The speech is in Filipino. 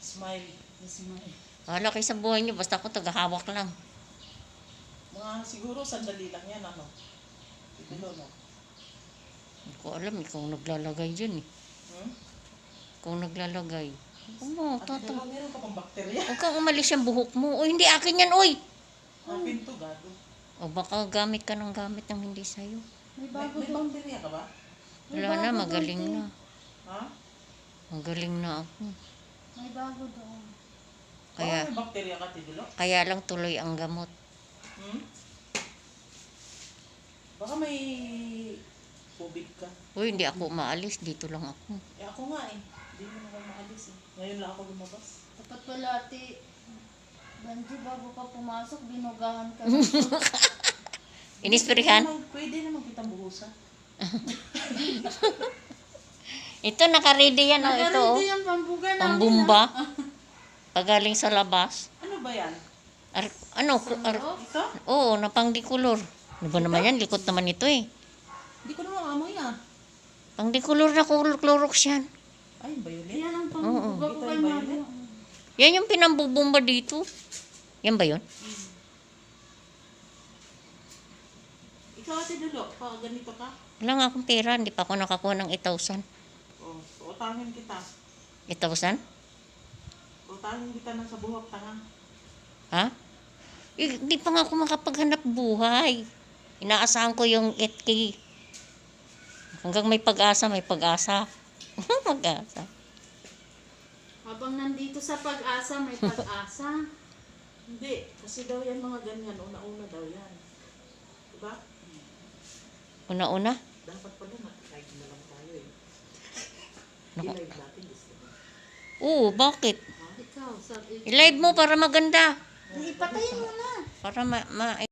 Smile. Smile. Wala kayo sa buhay niyo, basta ako tagahawak lang. Mga siguro sandali lang yan, ano? Ito, no? Hindi ko alam, ikaw naglalagay dyan eh. Hmm? Ikaw naglalagay. Ano, Ate Delo, meron ka pang bakterya? Huwag kang umalis yung buhok mo. Uy, hindi akin yan, uy! Pinto, gado. O baka gamit ka ng gamit ng hindi sa'yo. May bakterya ka ba? Wala na, magaling na. Ha? Magaling na ako. May bago doon. Kaya, May bakterya ka, Ate Delo? kaya lang tuloy ang gamot. Hmm? Baka may COVID ka. Uy, hindi ako umaalis. Dito lang ako. Eh ako nga eh. Hindi mo naman maalis eh. Ngayon lang ako lumabas. Dapat pala, ate, Banji, bago ka pumasok, binugahan ka. Inispirihan? Pwede naman kitang buhusan. Ito, naka-ready yan. Oh, ito, oh. Nagarin yung pambuga namin. Pambumba. Pagaling sa labas. Ano ba yan? Ito? Oo, napangdikulor. Ano ba naman yan? Likot naman ito eh. Hindi ko naman amoy ah. Pangdikulor na Clorox yan. Ay, violet. Yan ang pambuga ko Ito kay yung Mama. violet? Yan yung pinambubumba dito. Yan ba yun? Ikaw, Ate Delo, ganito ka? Wala nga akong pera. Hindi pa ako nakakuha ng 8,000. Oh, utangin kita. 8,000? Utangin kita ng sa buhok tanga. Ha? Hindi pa nga ako makapaghanap buhay. Inaasahan ko yung 8K. Hanggang may pag-asa, may pag-asa. Mag-asa. Habang nandito sa pag-asa, may pag-asa. Hindi, kasi daw yan mga ganyan. Una-una daw yan. Diba? Una-una? Dapat pala na-live na lang tayo eh. Naku. I-live natin gusto mo. Oo, bakit? Ikaw, sabi. I-live mo para maganda. Ipatayin mo na. Para ma